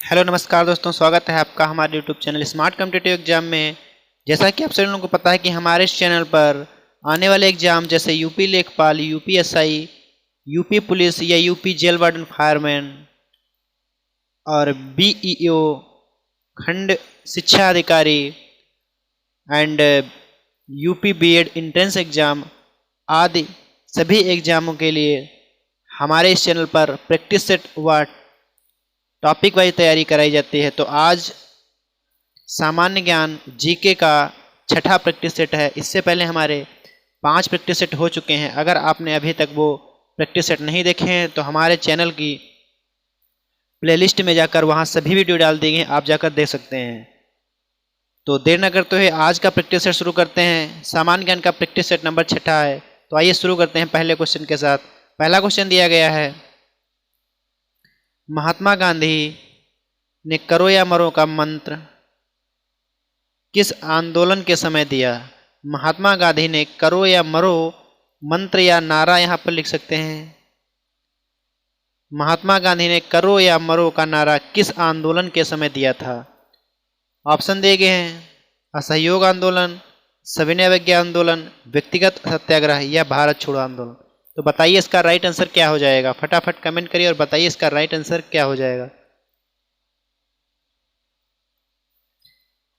Hello नमस्कार दोस्तों, स्वागत है आपका हमारे YouTube channel smart competitive exam में। जैसा कि आप सभी लोगों को पता है कि हमारे इस चैनल पर आने वाले एग्जाम जैसे यूपी लेखपाल, यूपी एसआई, यूपी पुलिस या यूपी जेल वार्डन फायरमैन और बीईओ, खंड शिक्षा अधिकारी and UP BEd entrance exam आदि सभी एग्जामों के लिए हमारे इस चैनल पर प्रैक्टिस सेट व टॉपिक वाइज तैयारी कराई जाती है। तो आज सामान्य ज्ञान जीके का छठा प्रैक्टिस सेट है। इससे पहले हमारे 5 प्रैक्टिस सेट हो चुके हैं। अगर आपने अभी तक वो प्रैक्टिस सेट नहीं देखे हैं तो हमारे चैनल की प्लेलिस्ट में जाकर वहाँ सभी वीडियो डाल दिए गए, आप जाकर देख सकते हैं। तो देर न करते हुए आज का प्रैक्टिस सेट शुरू करते हैं। सामान्य ज्ञान का प्रैक्टिस सेट नंबर छठा है। तो आइए शुरू करते हैं पहले क्वेश्चन के साथ। पहला क्वेश्चन दिया गया है, महात्मा गांधी ने करो या मरो का मंत्र किस आंदोलन के समय दिया? महात्मा गांधी ने करो या मरो मंत्र या नारा यहाँ पर लिख सकते हैं। महात्मा गांधी ने करो या मरो का नारा किस आंदोलन के समय दिया था? ऑप्शन दिए गए हैं, असहयोग आंदोलन, सविनय अवज्ञा आंदोलन, व्यक्तिगत सत्याग्रह या भारत छोड़ो आंदोलन। तो बताइए इसका राइट आंसर क्या हो जाएगा। फटाफट कमेंट करिए और बताइए इसका राइट आंसर क्या हो जाएगा।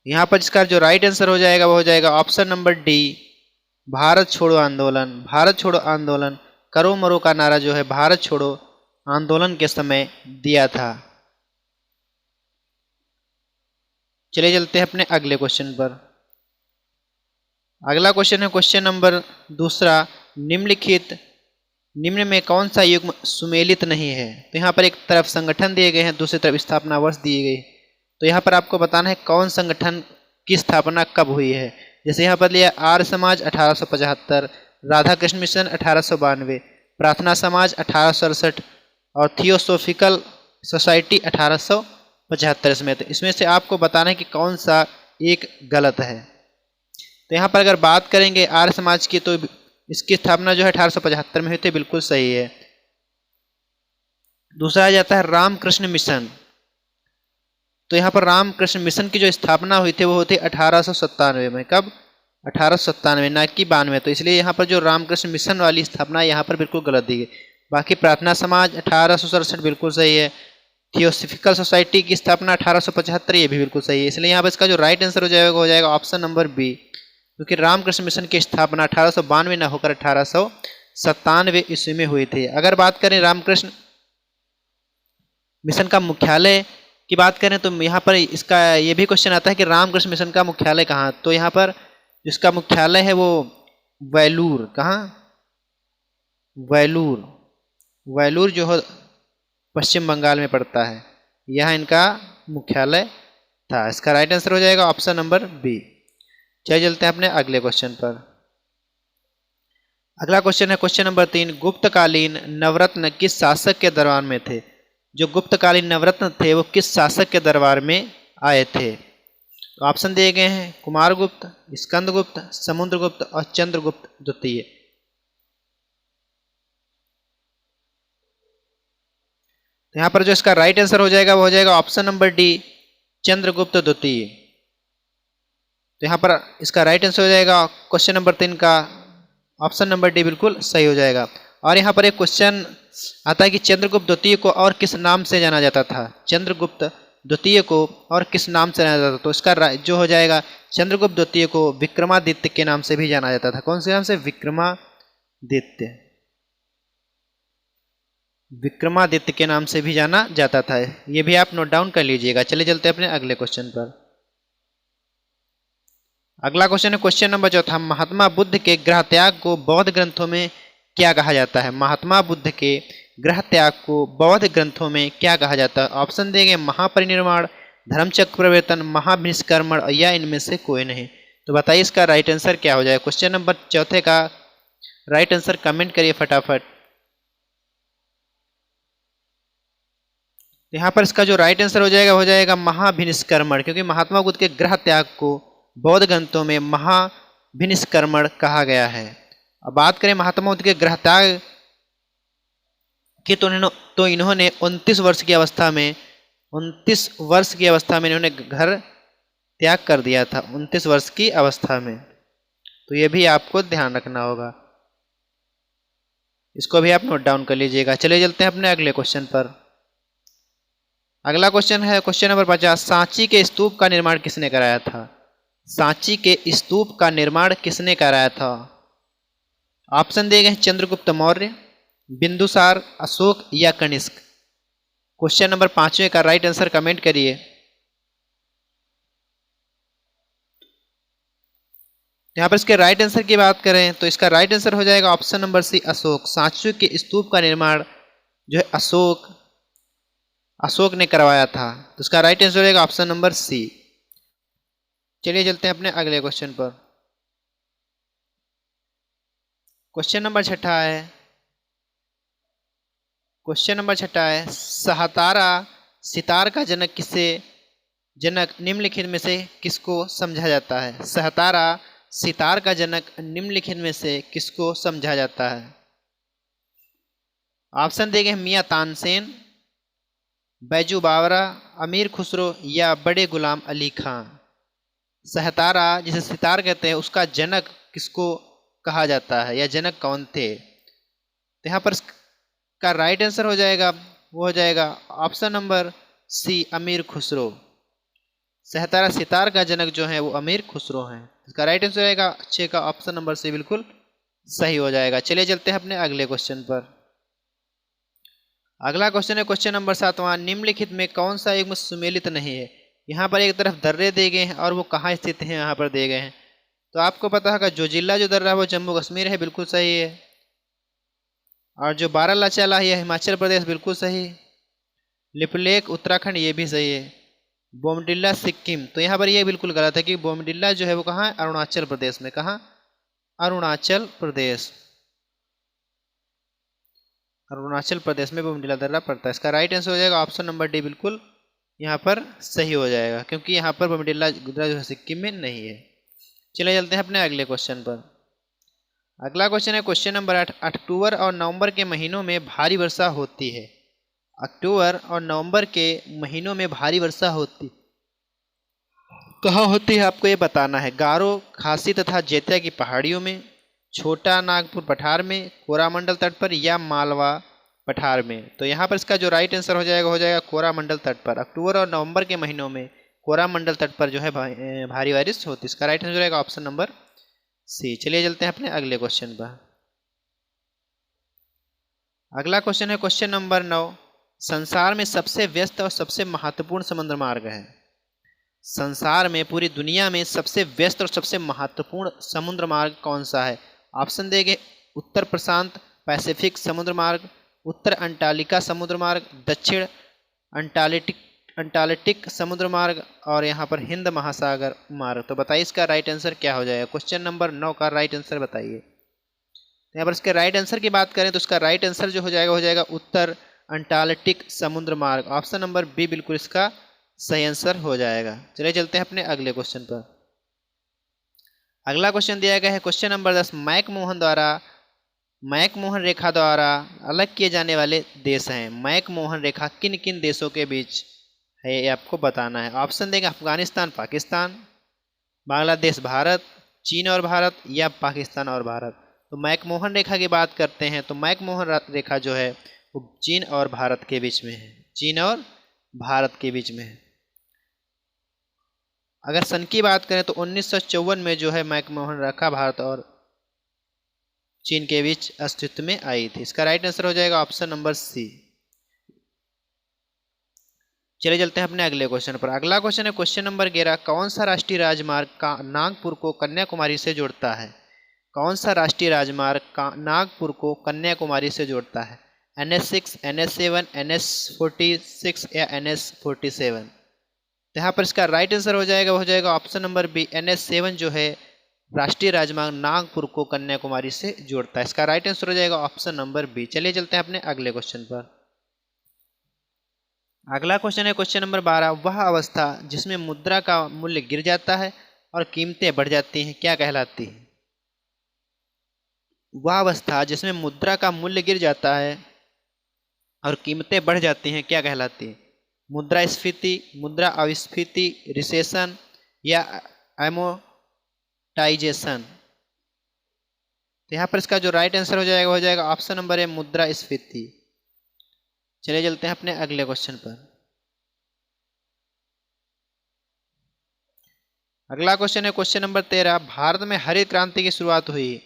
यहाँ पर इसका जो राइट आंसर हो जाएगा वो हो जाएगा ऑप्शन नंबर डी, भारत छोड़ो आंदोलन। भारत छोड़ो आंदोलन करो मरो का नारा जो है भारत छोड़ो आंदोलन के समय दिया था। चलिए चलते हैं अपने अगले क्वेश्चन पर। अगला क्वेश्चन है क्वेश्चन नंबर दूसरा, निम्न में कौन सा युग्म सुमेलित नहीं है? तो यहाँ पर एक तरफ संगठन दिए गए हैं, दूसरी तरफ स्थापना वर्ष दिए गए। तो यहाँ पर आपको बताना है कौन संगठन की स्थापना कब हुई है। जैसे यहाँ पर लिया आर्य समाज 1875, राधा कृष्ण मिशन 1892, प्रार्थना समाज 1868 और थियोसोफिकल सोसाइटी 1875। इसमें से आपको बताना है कि कौन सा एक गलत है। तो यहाँ पर अगर बात करेंगे आर्य समाज की तो इसकी स्थापना जो है 1875 में हुई थी, बिल्कुल सही है। दूसरा आ जाता है रामकृष्ण मिशन। तो यहाँ पर रामकृष्ण मिशन की जो स्थापना हुई थी वो हुई थी 1897 में। कब? 1897, ना कि 92। तो इसलिए यहाँ पर जो रामकृष्ण मिशन वाली स्थापना यहाँ पर बिल्कुल गलत दी गई। बाकी प्रार्थना समाज 1867 बिल्कुल सही है। थियोसॉफिकल सोसाइटी की स्थापना 1875, ये भी बिल्कुल सही है। इसलिए यहाँ पर इसका जो राइट आंसर हो जाएगा ऑप्शन नंबर बी, क्योंकि रामकृष्ण मिशन की स्थापना 1892 न होकर 1897 ईस्वी में हुई थी। अगर बात करें रामकृष्ण मिशन का मुख्यालय की बात करें तो यहाँ पर इसका ये भी क्वेश्चन आता है कि रामकृष्ण मिशन का मुख्यालय कहाँ? तो यहाँ पर जिसका मुख्यालय है वो वेलूर, कहाँ? वेलूर जो है पश्चिम बंगाल में पड़ता है, यह इनका मुख्यालय था। इसका राइट आंसर हो जाएगा ऑप्शन नंबर बी। चलिए चलते हैं अपने अगले क्वेश्चन पर। अगला क्वेश्चन है क्वेश्चन नंबर 3, गुप्तकालीन नवरत्न किस शासक के दरबार में थे? जो गुप्तकालीन नवरत्न थे वो किस शासक के दरबार में आए थे? तो ऑप्शन दिए गए हैं, कुमारगुप्त, स्कंदगुप्त, समुद्रगुप्त और चंद्रगुप्त द्वितीय। तो यहाँ पर जो इसका राइट आंसर हो जाएगा वो हो जाएगा ऑप्शन नंबर डी, चंद्रगुप्त द्वितीय। तो यहाँ पर इसका राइट आंसर हो जाएगा क्वेश्चन नंबर 3 का ऑप्शन नंबर डी, बिल्कुल सही हो जाएगा। और यहाँ पर एक क्वेश्चन आता है कि चंद्रगुप्त द्वितीय को और किस नाम से जाना जाता था? चंद्रगुप्त द्वितीय को और किस नाम से जाना जाता था? तो इसका जो हो जाएगा चंद्रगुप्त द्वितीय को विक्रमादित्य के नाम से भी जाना जाता था। कौन से नाम से? विक्रमादित्य। विक्रमादित्य के नाम से भी जाना जाता था। ये भी आप नोट डाउन कर लीजिएगा। चलिए चलते हैं अपने अगले क्वेश्चन पर। अगला क्वेश्चन है क्वेश्चन नंबर 4, महात्मा बुद्ध के गृह त्याग को बौद्ध ग्रंथों में क्या कहा जाता है? महात्मा बुद्ध के गृह त्याग को बौद्ध ग्रंथों में क्या कहा जाता है? ऑप्शन देंगे, महापरिनिर्वाण, धर्मचक्र प्रवर्तन, महाभिनिष्कर्मण या इनमें से कोई नहीं। तो बताइए इसका राइट आंसर क्या हो जाएगा। क्वेश्चन नंबर 4 का राइट आंसर कमेंट करिए फटाफट। यहाँ पर इसका जो राइट आंसर हो जाएगा महाभिनिष्कर्मण, क्योंकि महात्मा बुद्ध के गृह त्याग को बौद्ध ग्रंथों में महाभिनिष्कर्मण कहा गया है। अब बात करें महात्मा बुद्ध के गृह त्याग की तो इन्होंने 29 वर्ष की अवस्था में 29 वर्ष की अवस्था में इन्होंने घर त्याग कर दिया था, 29 वर्ष की अवस्था में। तो ये भी आपको ध्यान रखना होगा, इसको भी आप नोट डाउन कर लीजिएगा। चलिए चलते हैं अपने अगले क्वेश्चन पर। अगला क्वेश्चन है क्वेश्चन नंबर 50। सांची के स्तूप का निर्माण किसने कराया था? सांची के स्तूप का निर्माण किसने कराया था? ऑप्शन दिए गए हैं चंद्रगुप्त मौर्य, बिंदुसार, अशोक या कनिष्क। क्वेश्चन नंबर 5वें का राइट आंसर कमेंट करिए। यहाँ पर इसके राइट आंसर की बात करें तो इसका राइट आंसर हो जाएगा option number C, Ashok. Sanchi के स्तूप का निर्माण जो है अशोक ने करवाया था। तो इसका राइट आंसर हो जाएगा ऑप्शन नंबर सी। चलिए चलते हैं अपने अगले क्वेश्चन पर। क्वेश्चन नंबर 6 है, सहतारा सितार का जनक निम्नलिखित में से किसको समझा जाता है? सहतारा सितार का जनक निम्नलिखित में से किसको समझा जाता है? ऑप्शन दिए गए मियां तानसेन, बैजू बावरा, अमीर खुसरो या बड़े गुलाम अली खां। सहतारा जिसे सितार कहते हैं उसका जनक किसको कहा जाता है या जनक कौन थे? तो यहाँ पर इसका राइट आंसर हो जाएगा, वो हो जाएगा ऑप्शन नंबर सी, अमीर खुसरो। सहतारा सितार का जनक जो है वो अमीर खुसरो हैं। इसका राइट आंसर रहेगा अच्छे का ऑप्शन नंबर सी बिल्कुल सही हो जाएगा। चलिए चलते हैं अपने अगले क्वेश्चन पर। अगला क्वेश्चन है क्वेश्चन नंबर 7वां। निम्नलिखित में कौन सा युग्म सुमेलित नहीं है? यहाँ पर एक तरफ दर्रे दिए गए हैं और वो कहाँ स्थित हैं यहाँ पर दिए गए हैं। तो आपको पता होगा जो दर्रा है वो जम्मू कश्मीर है, बिल्कुल सही है। और जो बारालाचाला है हिमाचल प्रदेश, बिल्कुल सही। लिपलेख उत्तराखंड, ये भी सही है। बोमडिल्ला सिक्किम, तो यहाँ पर ये बिल्कुल गलत है कि बोमडिल्ला जो है वो कहाँ है? अरुणाचल प्रदेश में। कहाँ? अरुणाचल प्रदेश। अरुणाचल प्रदेश में बोमडिल्ला दर्रा पड़ता है। इसका राइट आंसर हो जाएगा ऑप्शन नंबर डी, बिल्कुल यहाँ पर सही हो जाएगा, क्योंकि यहाँ पर बोमडिल्ला दर्रा जो है सिक्किम में नहीं है। चलिए चलते हैं अपने अगले क्वेश्चन पर। अगला क्वेश्चन है क्वेश्चन नंबर 8। अक्टूबर और नवंबर के महीनों में भारी वर्षा होती है। अक्टूबर और नवंबर के महीनों में भारी वर्षा होती कहाँ होती है आपको ये बताना है। गारो, खासी तथा जैतिया की पहाड़ियों में, छोटा नागपुर पठार में, कोरामंडल तट पर या मालवा पठार में। तो यहाँ पर इसका जो राइट आंसर हो जाएगा कोरामंडल तट पर। अक्टूबर और नवंबर के महीनों में कोरामंडल तट पर जो है भारी बारिश होती है। इसका राइट आंसर रहेगा ऑप्शन नंबर सी। चलिए चलते हैं अपने अगले क्वेश्चन पर। अगला क्वेश्चन है क्वेश्चन नंबर 9। संसार में सबसे व्यस्त और सबसे महत्वपूर्ण समुद्र मार्ग है। संसार में, पूरी दुनिया में सबसे व्यस्त और सबसे महत्वपूर्ण समुद्र मार्ग कौन सा है? ऑप्शन देंगे उत्तर प्रशांत पैसिफिक समुद्र मार्ग, उत्तर अंटार्कटिका समुद्र मार्ग, दक्षिण अंटार्कटिक समुद्र मार्ग और यहाँ पर हिंद महासागर मार्ग। तो बताइए इसका राइट आंसर क्या हो जाएगा? क्वेश्चन नंबर 9 का राइट आंसर बताइए। यहाँ पर इसके राइट आंसर की बात करें तो इसका राइट आंसर जो हो जाएगा उत्तर अंटार्कटिक समुद्र मार्ग। ऑप्शन नंबर बी बिल्कुल इसका सही आंसर हो जाएगा। चलिए चलते हैं अपने अगले क्वेश्चन पर। अगला क्वेश्चन दिया गया है क्वेश्चन नंबर 10। मैकमोहन रेखा द्वारा अलग किए जाने वाले देश हैं। मैकमोहन रेखा किन किन देशों के बीच है ये आपको बताना है। ऑप्शन देंगे अफगानिस्तान पाकिस्तान, बांग्लादेश भारत, चीन और भारत या पाकिस्तान और भारत। तो मैकमोहन रेखा की बात करते हैं तो मैकमोहन रेखा जो है वो चीन और भारत के बीच में है। चीन और भारत के बीच में है। अगर सन की बात करें तो 1954 में जो है मैकमोहन रेखा भारत और चीन के बीच अस्तित्व में आई थी। इसका राइट आंसर हो जाएगा ऑप्शन नंबर सी। चलिए चलते हैं अपने अगले क्वेश्चन पर। अगला क्वेश्चन है क्वेश्चन नंबर 11। कौन सा राष्ट्रीय राजमार्ग का नागपुर को कन्याकुमारी से जोड़ता है? कौन सा राष्ट्रीय राजमार्ग का नागपुर को कन्याकुमारी से जोड़ता है? NH6, NH7, NH46 या NH47। तो यहाँ पर इसका राइट आंसर हो जाएगा ऑप्शन नंबर बी, NH7 जो है राष्ट्रीय राजमार्ग नागपुर को कन्याकुमारी से जोड़ता है। इसका राइट आंसर हो जाएगा ऑप्शन नंबर बी। चलिए चलते हैं अपने अगले क्वेश्चन पर। अगला क्वेश्चन है क्वेश्चन नंबर 12। वह अवस्था जिसमें मुद्रा का मूल्य गिर जाता है और कीमतें बढ़ जाती हैं क्या कहलाती है? वह अवस्था जिसमें मुद्रा का मूल्य गिर जाता है और कीमतें बढ़ जाती हैं क्या कहलाती है? मुद्रास्फीति, मुद्रा अस्फीति, रिसेशन या एमोटाइजेशन। तो यहाँ पर इसका जो राइट आंसर हो जाएगा ऑप्शन नंबर है मुद्रास्फीति। चलिए चलते हैं अपने अगले क्वेश्चन पर। अगला क्वेश्चन है क्वेश्चन नंबर 13। भारत में हरित क्रांति की शुरुआत हुई।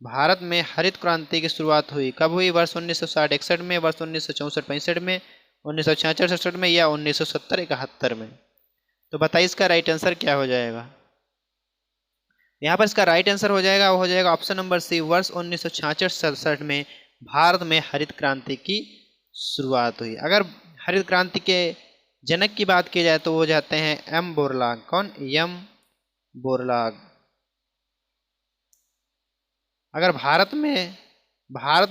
भारत में हरित क्रांति की शुरुआत हुई कब हुई? वर्ष 1960-61 में, वर्ष 1964-65 में, 1966-67 में या 1970-71 में। तो बताइए इसका राइट आंसर क्या हो जाएगा। यहाँ पर इसका राइट आंसर हो जाएगा ऑप्शन नंबर सी, वर्ष 1966-67 में भारत में हरित क्रांति की शुरुआत हुई। अगर हरित क्रांति के जनक की बात की जाए तो वो जाते हैं एम बोरलाग। कौन? M Borlaug. अगर भारत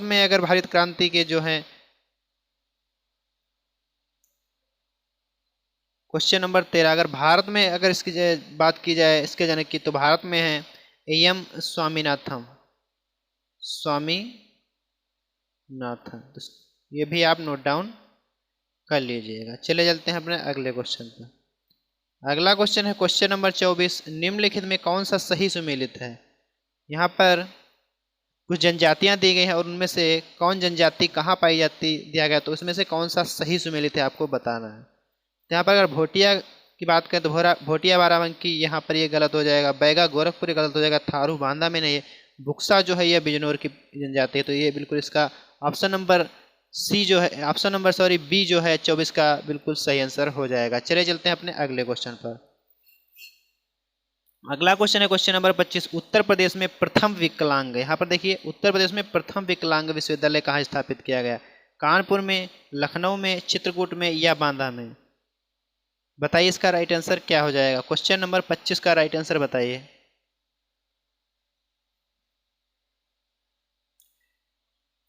में अगर हरित क्रांति के जो हैं क्वेश्चन नंबर 13, अगर भारत में अगर इसकी बात की जाए इसके जनक की, तो भारत में है एम स्वामीनाथन। तो ये भी आप नोट डाउन कर लीजिएगा। चले चलते हैं अपने अगले क्वेश्चन पर। अगला क्वेश्चन है क्वेश्चन नंबर 24। निम्नलिखित में कौन सा सही सुमेलित है? यहाँ पर कुछ जनजातियां दी गई हैं और उनमें से कौन जनजाति कहाँ पाई जाती दिया गया, तो उसमें से कौन सा सही सुमेलित है आपको बताना है। तो यहाँ पर अगर भोटिया की बात करें तो भोटिया बाराबंकी, यहाँ पर ये गलत हो जाएगा। बैगा गोरखपुर गलत हो जाएगा। थारू बांदा में नहीं। बुक्सा जो है ये बिजनौर की जनजाति है, तो ये बिल्कुल इसका ऑप्शन नंबर सी जो है, ऑप्शन नंबर सॉरी बी जो है 24 का बिल्कुल सही आंसर हो जाएगा। चलिए चलते हैं अपने अगले क्वेश्चन पर। अगला क्वेश्चन है क्वेश्चन नंबर 25। उत्तर प्रदेश में प्रथम विकलांग, यहाँ पर देखिए उत्तर प्रदेश में प्रथम विकलांग विश्वविद्यालय कहाँ स्थापित किया गया? कानपुर में, लखनऊ में, चित्रकूट में या बांदा में। बताइए इसका राइट आंसर क्या हो जाएगा। क्वेश्चन नंबर 25 का राइट आंसर बताइए।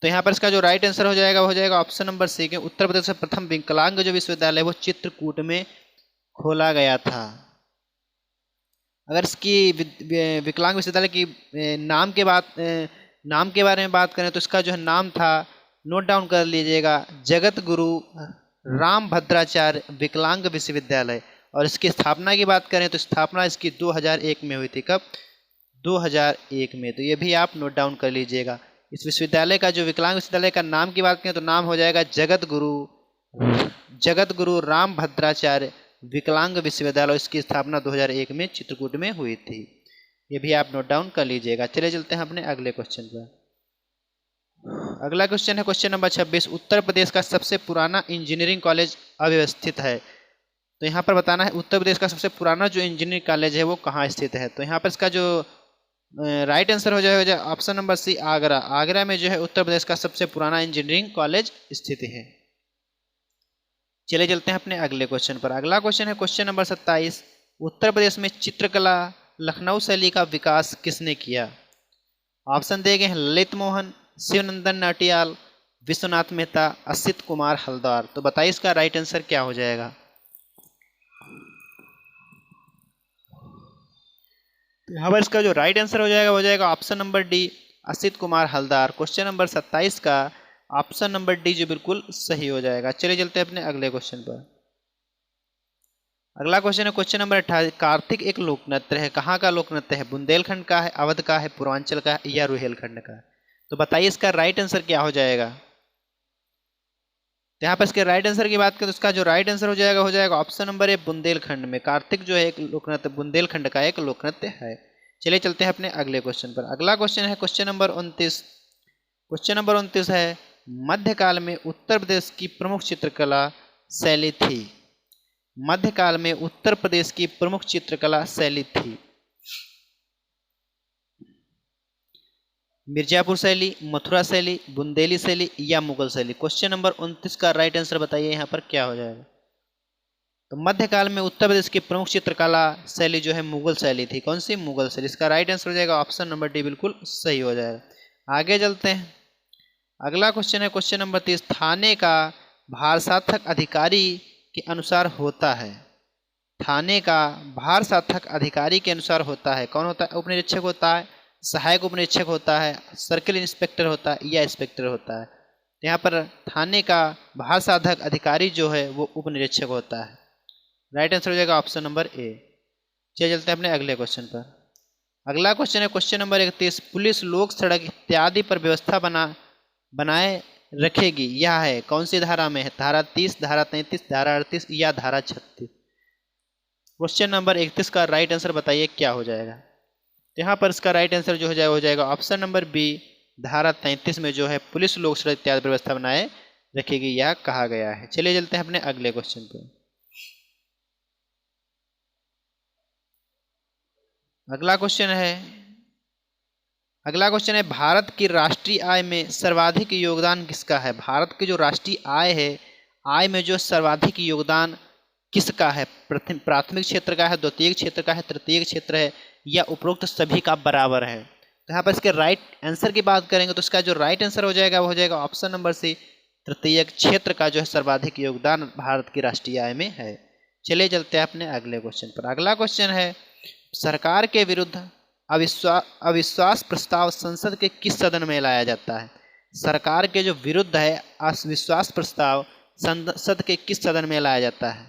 तो यहाँ पर इसका जो राइट आंसर हो जाएगा ऑप्शन नंबर सी के उत्तर प्रदेश में प्रथम विकलांग जो विश्वविद्यालय वो चित्रकूट में खोला गया था। अगर इसकी विकलांग विश्वविद्यालय की नाम के बारे में बात करें तो इसका जो है नाम था, नोट डाउन कर लीजिएगा, जगत गुरु राम भद्राचार्य विकलांग विश्वविद्यालय। और इसकी स्थापना की बात करें तो स्थापना इसकी 2001 में हुई थी। कब? 2001 में। तो ये भी आप नोट डाउन कर लीजिएगा। इस विश्वविद्यालय का जो विकलांग विश्वविद्यालय का नाम की बात करें तो नाम हो जाएगा जगत गुरु राम भद्राचार्य विकलांग विश्वविद्यालय। इसकी स्थापना 2001 में चित्रकूट में हुई थी। ये भी आप नोट डाउन कर लीजिएगा। चले चलते हैं अपने अगले क्वेश्चन पर। अगला क्वेश्चन है क्वेश्चन नंबर 26। उत्तर प्रदेश का सबसे पुराना इंजीनियरिंग कॉलेज अव्यवस्थित है। तो यहाँ पर बताना है उत्तर प्रदेश का सबसे पुराना जो इंजीनियरिंग कॉलेज है वो कहाँ स्थित है। तो यहाँ पर इसका जो राइट आंसर हो जाएगा option number C, Agra. Agra में जो है उत्तर प्रदेश का सबसे पुराना इंजीनियरिंग कॉलेज स्थित है। चले चलते हैं अपने अगले क्वेश्चन पर। अगला क्वेश्चन है क्वेश्चन नंबर 27। उत्तर प्रदेश में चित्रकला लखनऊ शैली का विकास किसने किया? ऑप्शन दिए गए हैं ललित मोहन, शिवनंदन नाटियाल, विश्वनाथ मेहता, असित कुमार हल्दार। तो बताइए इसका राइट आंसर क्या हो जाएगा। यहाँ पर इसका जो राइट आंसर हो जाएगा option number D, Asit Kumar Haldar. Question number 27 का ऑप्शन नंबर डी जो बिल्कुल सही हो जाएगा। चलिए चलते हैं अपने अगले क्वेश्चन पर। अगला क्वेश्चन है क्वेश्चन नंबर 28। कार्तिक एक लोक नृत्य है, कहाँ का लोक नृत्य है? बुंदेलखंड का है, अवध का है, पूर्वांचल का है या रुहेलखंड का है। तो बताइए इसका राइट आंसर क्या हो जाएगा। तो यहाँ पर इसके राइट आंसर की बात करें तो इसका जो राइट आंसर हो जाएगा ऑप्शन नंबर ए बुंदेलखंड में। कार्तिक जो है एक लोक नृत्य बुंदेलखंड का एक लोक नृत्य है। चलिए चलते हैं अपने अगले क्वेश्चन पर। अगला क्वेश्चन है क्वेश्चन नंबर 29। क्वेश्चन नंबर 29 है मध्यकाल में उत्तर प्रदेश की प्रमुख चित्रकला शैली थी। मध्यकाल में उत्तर प्रदेश की प्रमुख चित्रकला शैली थी। मिर्जापुर शैली, मथुरा शैली, बुंदेली शैली या मुगल शैली। क्वेश्चन नंबर 29 का राइट आंसर बताइए यहाँ पर क्या हो जाएगा। तो मध्यकाल में उत्तर प्रदेश की प्रमुख चित्रकला शैली जो है मुगल शैली थी। कौन सी? मुगल शैली। इसका राइट आंसर हो जाएगा ऑप्शन नंबर डी बिल्कुल सही हो जाएगा। आगे चलते हैं। अगला क्वेश्चन है क्वेश्चन नंबर 30। थाने का भारसाधक अधिकारी के अनुसार होता है। थाने का भारसाधक अधिकारी के अनुसार होता है। कौन होता है? उपनिरीक्षक होता है, सहायक उपनिरीक्षक होता है, सर्किल इंस्पेक्टर होता है या इंस्पेक्टर होता है। तो यहाँ पर थाने का भार साधक अधिकारी जो है वो उप निरीक्षक होता है। राइट आंसर हो जाएगा ऑप्शन नंबर ए। चलिए चलते हैं अपने अगले क्वेश्चन पर। अगला क्वेश्चन है क्वेश्चन नंबर 31। पुलिस लोक सड़क इत्यादि पर व्यवस्था बनाए रखेगी, यह है कौन सी धारा में है? धारा 30, धारा 33, धारा 38 या धारा 36? क्वेश्चन नंबर 31 का राइट आंसर बताइए क्या हो जाएगा। तो यहाँ पर इसका राइट आंसर जो हो जाएगा ऑप्शन नंबर बी, धारा 33 में जो है पुलिस लोक सड़क इत्यादि पर व्यवस्था बनाए रखेगी, यह कहा गया है। चलिए चलते हैं अपने अगले क्वेश्चन पर। अगला क्वेश्चन है भारत की राष्ट्रीय आय में सर्वाधिक योगदान किसका है? भारत की जो राष्ट्रीय आय है, आय में जो सर्वाधिक योगदान किसका है? प्राथमिक क्षेत्र का है, द्वितीयक क्षेत्र का है, तृतीयक क्षेत्र है या उपरोक्त सभी का बराबर है? तो यहाँ पर इसके राइट आंसर की बात करेंगे तो इसका जो राइट आंसर हो जाएगा वो हो जाएगा ऑप्शन नंबर सी, तृतीयक क्षेत्र का जो है सर्वाधिक योगदान भारत की राष्ट्रीय आय में है। चलिए चलते हैं अपने अगले क्वेश्चन पर। अगला क्वेश्चन है सरकार के विरुद्ध अविश्वास प्रस्ताव संसद के किस सदन में लाया जाता है? सरकार के जो विरुद्ध है अविश्वास प्रस्ताव संसद के किस सदन में लाया जाता है?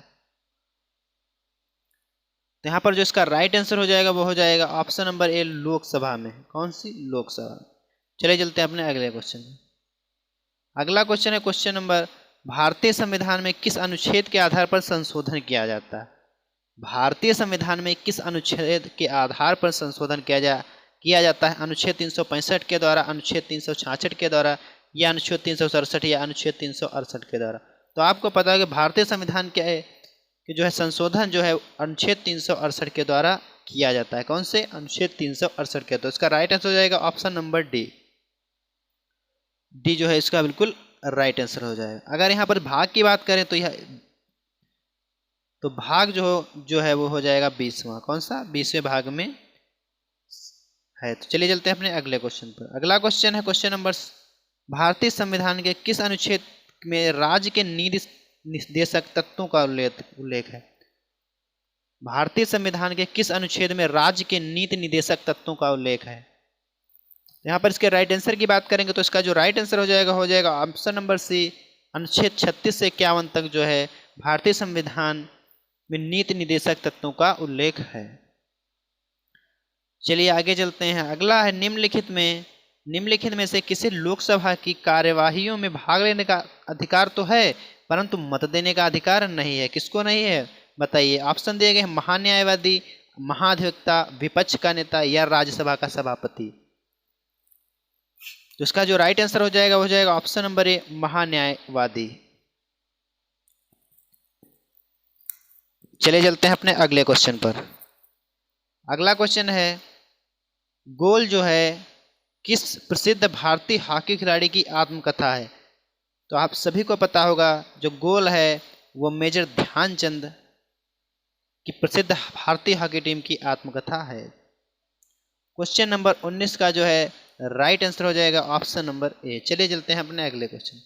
तो यहाँ पर जो इसका राइट आंसर हो जाएगा वो हो जाएगा ऑप्शन नंबर ए, लोकसभा में। कौन सी? लोकसभा। चलिए चलते हैं अपने अगले क्वेश्चन में। अगला क्वेश्चन है क्वेश्चन नंबर, भारतीय संविधान में किस अनुच्छेद के आधार पर संशोधन किया जाता है? भारतीय संविधान में किस अनुच्छेद के आधार पर संशोधन किया जाता है? अनुच्छेद 365 के द्वारा, अनुच्छेद 366 के द्वारा या अनुच्छेद 367 या अनुच्छेद 368 के द्वारा? तो आपको पता है कि भारतीय संविधान के जो है संशोधन जो है अनुच्छेद 368 के द्वारा किया जाता है। कौन से? अनुच्छेद 368 के। तो इसका राइट आंसर हो जाएगा ऑप्शन नंबर डी। डी जो है इसका बिल्कुल राइट आंसर हो जाएगा। अगर यहाँ पर भाग की बात करें तो भाग जो है वो हो जाएगा 20वां। कौन सा? 20वें भाग में है। तो चलिए चलते हैं अपने अगले क्वेश्चन पर। अगला क्वेश्चन है क्वेश्चन नंबर, भारतीय संविधान के किस अनुच्छेद में राज्य के नीति निर्देशक तत्वों का उल्लेख है? भारतीय संविधान के किस अनुच्छेद में राज्य के नीति निर्देशक तत्वों का उल्लेख है? यहाँ पर इसके राइट आंसर की बात करेंगे तो इसका जो राइट आंसर हो जाएगा ऑप्शन नंबर सी, अनुच्छेद 36 से 51 तक जो है भारतीय संविधान में नीति निर्देशक तत्वों का उल्लेख है। चलिए आगे चलते हैं। अगला है निम्नलिखित में से किसी लोकसभा की कार्यवाहियों में भाग लेने का अधिकार तो है परंतु मत देने का अधिकार नहीं है। किसको नहीं है बताइए? ऑप्शन दिए गए हैं महान्यायवादी, महाधिवक्ता, विपक्ष का नेता या राज्यसभा का सभापति। तो इसका जो राइट आंसर हो जाएगा ऑप्शन नंबर ए, महान्यायवादी। चलिए चलते हैं अपने अगले क्वेश्चन पर। अगला क्वेश्चन है, गोल जो है किस प्रसिद्ध भारतीय हॉकी खिलाड़ी की आत्मकथा है? तो आप सभी को पता होगा जो गोल है वो मेजर ध्यानचंद की प्रसिद्ध भारतीय हॉकी टीम की आत्मकथा है। क्वेश्चन नंबर 19 का जो है राइट आंसर हो जाएगा ऑप्शन नंबर ए। चलिए चलते हैं अपने अगले क्वेश्चन।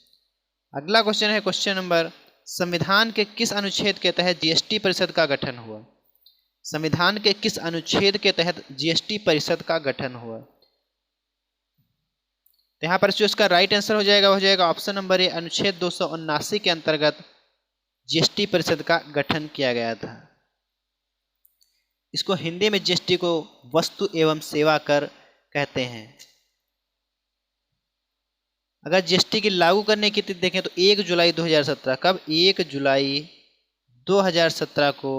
अगला क्वेश्चन है क्वेश्चन नंबर, संविधान के किस अनुच्छेद के तहत जीएसटी परिषद का गठन हुआ? संविधान के किस अनुच्छेद के तहत जीएसटी परिषद का गठन हुआ? तो यहाँ पर जो इसका राइट आंसर हो जाएगा ऑप्शन नंबर ए, अनुच्छेद 279 के अंतर्गत जीएसटी परिषद का गठन किया गया था। इसको हिंदी में जीएसटी को वस्तु एवं सेवा कर कहते हैं। अगर जीएसटी की लागू करने की तिथि देखें तो 1 जुलाई 2017। कब? 1 जुलाई 2017 को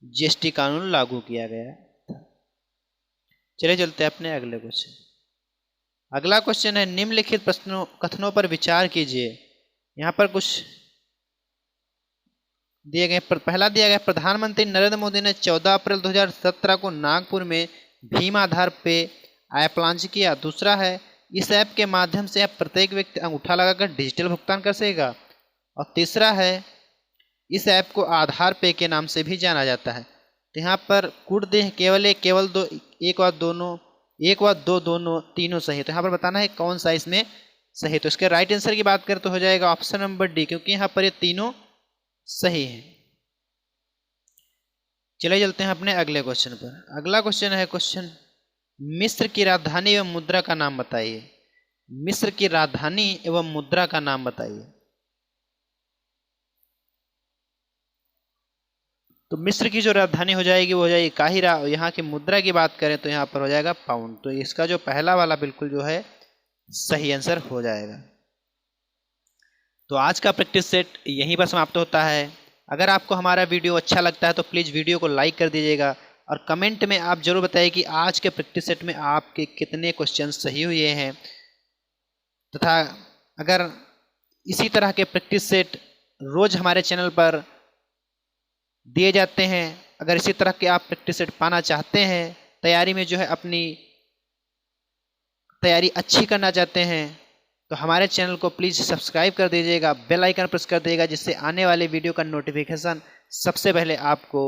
जीएसटी कानून लागू किया गया था। चलिए चलते हैं अपने अगले क्वेश्चन। अगला क्वेश्चन है, निम्नलिखित कथनों पर विचार कीजिए। यहाँ पर कुछ दिए गए। पहला दिया गया, प्रधानमंत्री नरेंद्र मोदी ने 14 अप्रैल 2017 को नागपुर में भीम आधार पे ऐप लॉन्च किया। दूसरा है, इस ऐप के माध्यम से आप प्रत्येक व्यक्ति अंगूठा लगाकर डिजिटल भुगतान कर सकेगा। और तीसरा है, इस ऐप को आधार पे के नाम से भी जाना जाता है। तो यहाँ पर कूट दे केवल दो, एक व दो दोनों तीनों सही। तो यहाँ पर बताना है कौन सा इसमें सही। तो इसके राइट आंसर की बात करें तो हो जाएगा ऑप्शन नंबर डी, क्योंकि यहाँ पर ये तीनों सही है। चलिए चलते हैं अपने अगले क्वेश्चन पर। अगला क्वेश्चन है क्वेश्चन, मिस्र की राजधानी एवं मुद्रा का नाम बताइए। मिस्र की राजधानी एवं मुद्रा का नाम बताइए। तो मिस्र की जो राजधानी हो जाएगी वो हो जाएगी काहिरा। यहाँ की मुद्रा की बात करें तो यहाँ पर हो जाएगा पाउंड। तो इसका जो पहला वाला बिल्कुल जो है सही आंसर हो जाएगा। तो आज का प्रैक्टिस सेट यहीं पर समाप्त होता है। अगर आपको हमारा वीडियो अच्छा लगता है तो प्लीज़ वीडियो को लाइक कर दीजिएगा और कमेंट में आप जरूर बताइए कि आज के प्रैक्टिस सेट में आपके कितने क्वेश्चन सही हुए हैं, तथा अगर इसी तरह के प्रैक्टिस सेट रोज़ हमारे चैनल पर दिए जाते हैं, अगर इसी तरह के आप प्रैक्टिस सेट पाना चाहते हैं, तैयारी में जो है अपनी तैयारी अच्छी करना चाहते हैं, तो हमारे चैनल को प्लीज़ सब्सक्राइब कर दीजिएगा, बेल आइकन प्रेस कर दीजिएगा, जिससे आने वाले वीडियो का नोटिफिकेशन सबसे पहले आपको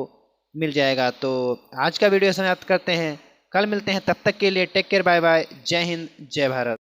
मिल जाएगा। तो आज का वीडियो समाप्त करते हैं, कल मिलते हैं, तब तक के लिए टेक केयर, बाय बाय, जय हिंद, जय भारत।